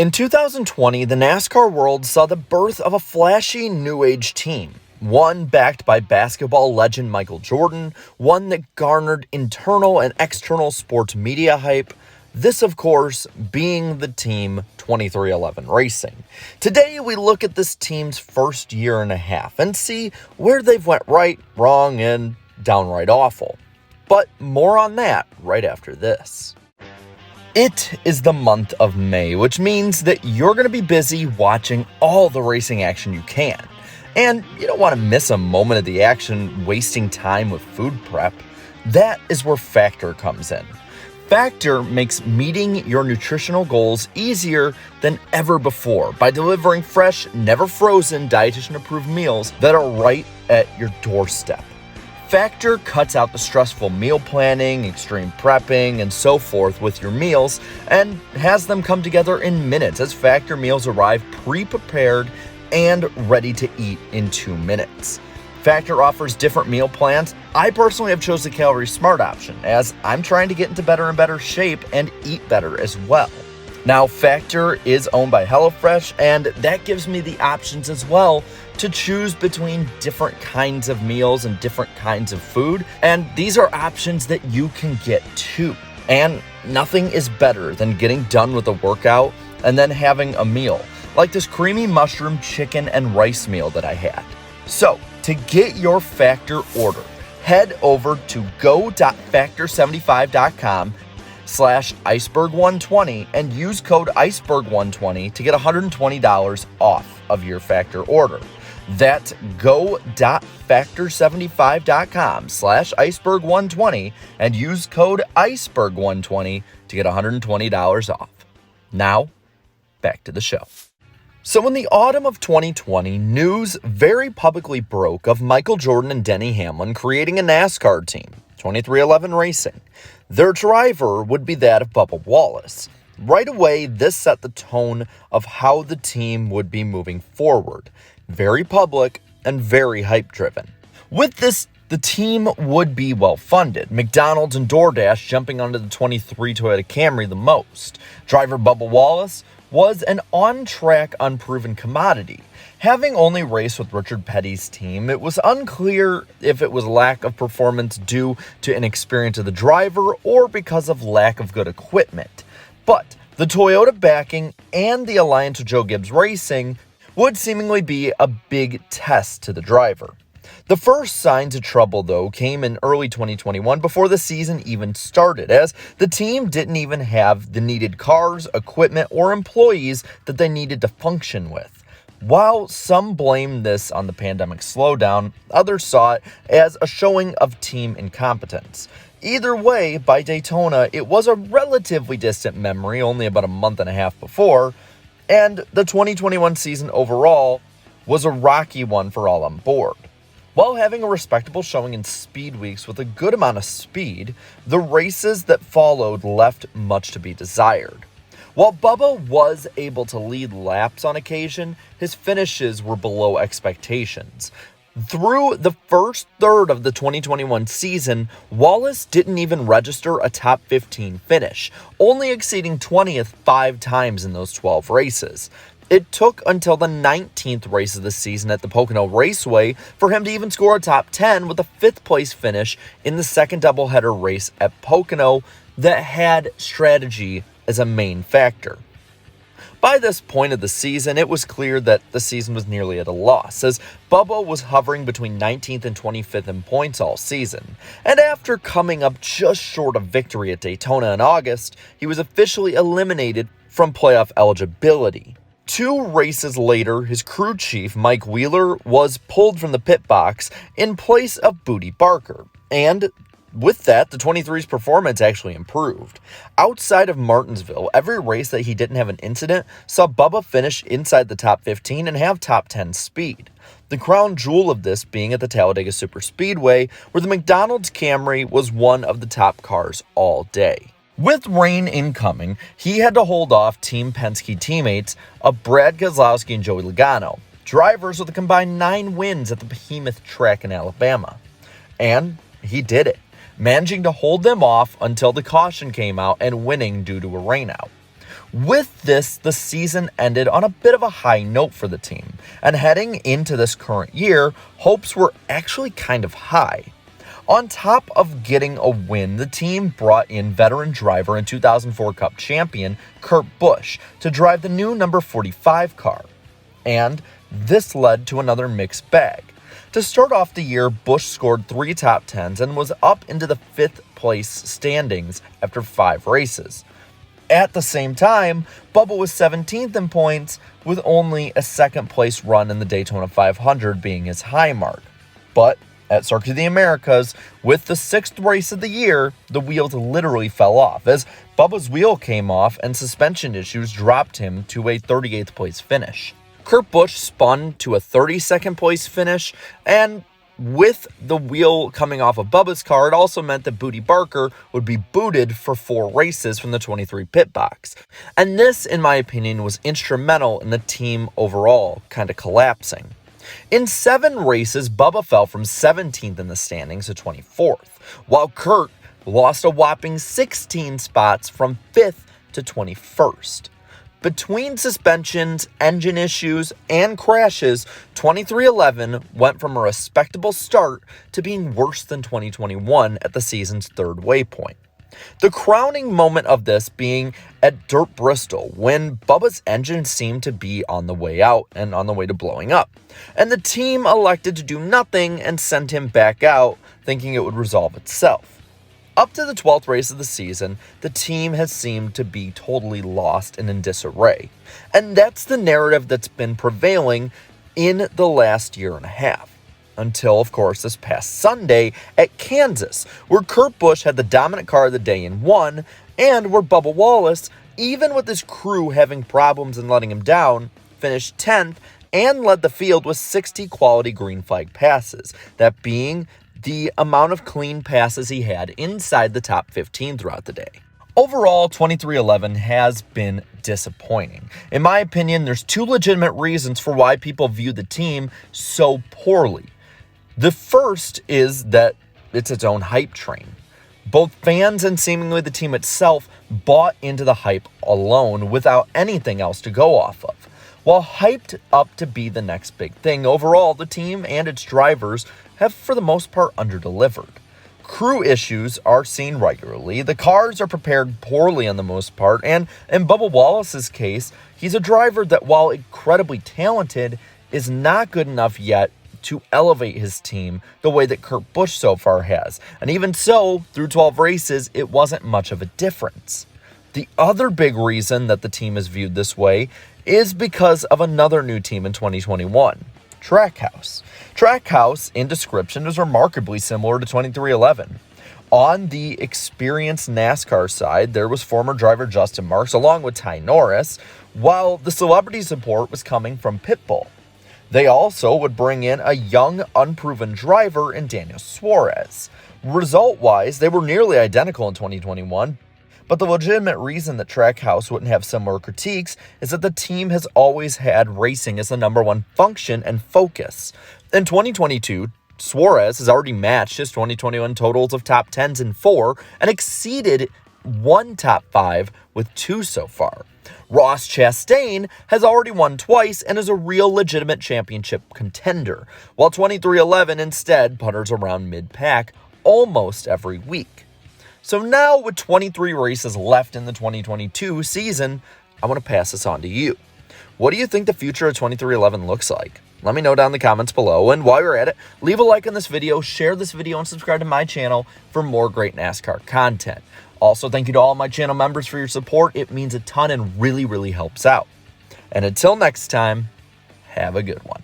In 2020, the NASCAR world saw the birth of a flashy new age team. One backed by basketball legend Michael Jordan, one that garnered internal and external sports media hype. This, of course, being the team 23XI Racing. Today, we look at this team's first year and a half and see where they've went right, wrong, and downright awful. But more on that right after this. It is the month of May, which means that you're going to be busy watching all the racing action you can. And you don't want to miss a moment of the action wasting time with food prep. That is where Factor comes in. Factor makes meeting your nutritional goals easier than ever before by delivering fresh, never frozen, dietitian-approved meals that are right at your doorstep. Factor cuts out the stressful meal planning, extreme prepping, and so forth with your meals and has them come together in minutes as Factor meals arrive pre-prepared and ready to eat in 2 minutes. Factor offers different meal plans. I personally have chosen the Calorie Smart option as I'm trying to get into better and better shape and eat better as well. Now, Factor is owned by HelloFresh, and that gives me the options as well to choose between different kinds of meals and different kinds of food. And these are options that you can get too. And nothing is better than getting done with a workout and then having a meal, like this creamy mushroom chicken and rice meal that I had. So, to get your Factor order, head over to go.factor75.com/iceberg120 and use code iceberg120 to get $120 off of your Factor order. That's go.factor75.com/iceberg120 and use code iceberg120 to get $120 off. Now, back to the show. So in the autumn of 2020, news very publicly broke of Michael Jordan and Denny Hamlin creating a NASCAR team, 23XI Racing. Their driver would be that of Bubba Wallace. Right away, this set the tone of how the team would be moving forward. Very public and very hype-driven. With this, the team would be well-funded. McDonald's and DoorDash jumping onto the 23 Toyota Camry the most. Driver Bubba Wallace was an on-track, unproven commodity. Having only raced with Richard Petty's team, it was unclear if it was lack of performance due to inexperience of the driver or because of lack of good equipment. But the Toyota backing and the alliance with Joe Gibbs Racing would seemingly be a big test to the driver. The first signs of trouble, though, came in early 2021 before the season even started, as the team didn't even have the needed cars, equipment, or employees that they needed to function with. While some blamed this on the pandemic slowdown, others saw it as a showing of team incompetence. Either way, by Daytona, it was a relatively distant memory, only about a month and a half before, and the 2021 season overall was a rocky one for all on board. While having a respectable showing in speed weeks with a good amount of speed, the races that followed left much to be desired. While Bubba was able to lead laps on occasion, his finishes were below expectations. Through the first third of the 2021 season, Wallace didn't even register a top 15 finish, only exceeding 20th 5 times in those 12 races. It took until the 19th race of the season at the Pocono Raceway for him to even score a top 10 with a 5th place finish in the second doubleheader race at Pocono that had strategy as a main factor. By this point of the season, it was clear that the season was nearly at a loss, as Bubba was hovering between 19th and 25th in points all season. And after coming up just short of victory at Daytona in August, he was officially eliminated from playoff eligibility. 2 races later, his crew chief, Mike Wheeler, was pulled from the pit box in place of Booty Barker. And with that, the 23's performance actually improved. Outside of Martinsville, every race that he didn't have an incident saw Bubba finish inside the top 15 and have top 10 speed. The crown jewel of this being at the Talladega Superspeedway, where the McDonald's Camry was one of the top cars all day. With rain incoming, he had to hold off Team Penske teammates of Brad Keselowski and Joey Logano, drivers with a combined 9 wins at the behemoth track in Alabama. And he did it, managing to hold them off until the caution came out and winning due to a rainout. With this, the season ended on a bit of a high note for the team, and heading into this current year, hopes were actually kind of high. On top of getting a win, the team brought in veteran driver and 2004 Cup champion Kurt Busch to drive the new number 45 car. And this led to another mixed bag. To start off the year, Busch scored 3 top 10s and was up into the 5th place standings after 5 races. At the same time, Bubba was 17th in points, with only a 2nd place run in the Daytona 500 being his high mark. But at Circuit of the Americas, with the 6th race of the year, the wheels literally fell off, as Bubba's wheel came off and suspension issues dropped him to a 38th place finish. Kurt Busch spun to a 32nd place finish, and with the wheel coming off of Bubba's car, it also meant that Booty Barker would be booted for 4 races from the 23 pit box. And this, in my opinion, was instrumental in the team overall kind of collapsing. In 7 races, Bubba fell from 17th in the standings to 24th, while Kurt lost a whopping 16 spots from 5th to 21st. Between suspensions, engine issues, and crashes, 2311 went from a respectable start to being worse than 2021 at the season's 3rd waypoint. The crowning moment of this being at Dirt Bristol, when Bubba's engine seemed to be on the way out and on the way to blowing up, and the team elected to do nothing and sent him back out, thinking it would resolve itself. Up to the 12th race of the season, the team has seemed to be totally lost and in disarray. And that's the narrative that's been prevailing in the last year and a half. Until, of course, this past Sunday at Kansas, where Kurt Busch had the dominant car of the day and won, and where Bubba Wallace, even with his crew having problems and letting him down, finished 10th and led the field with 60 quality green flag passes, that being the amount of clean passes he had inside the top 15 throughout the day. Overall, 2311 has been disappointing. In my opinion, there's 2 legitimate reasons for why people view the team so poorly. The first is that it's its own hype train. Both fans and seemingly the team itself bought into the hype alone without anything else to go off of. While hyped up to be the next big thing, overall, the team and its drivers have, for the most part, underdelivered. Crew issues are seen regularly, the cars are prepared poorly on the most part, and in Bubba Wallace's case, he's a driver that, while incredibly talented, is not good enough yet to elevate his team the way that Kurt Busch so far has. And even so, through 12 races, it wasn't much of a difference. The other big reason that the team is viewed this way is because of another new team in 2021, Trackhouse. Trackhouse, in description, is remarkably similar to 2311. On the experienced NASCAR side, there was former driver Justin Marks along with Ty Norris, while the celebrity support was coming from Pitbull. They also would bring in a young, unproven driver in Daniel Suarez. Result-wise, they were nearly identical in 2021, but the legitimate reason that Trackhouse wouldn't have similar critiques is that the team has always had racing as the number one function and focus. In 2022, Suarez has already matched his 2021 totals of top 10s in 4 and exceeded 1 top 5 with 2 so far. Ross Chastain has already won twice and is a real legitimate championship contender, while 2311 instead putters around mid-pack almost every week. So now, with 23 races left in the 2022 season, I want to pass this on to you. What do you think the future of 2311 looks like? Let me know down in the comments below, and while you're at it, leave a like on this video, share this video, and subscribe to my channel for more great NASCAR content. Also, thank you to all my channel members for your support. It means a ton and really, really helps out. And until next time, have a good one.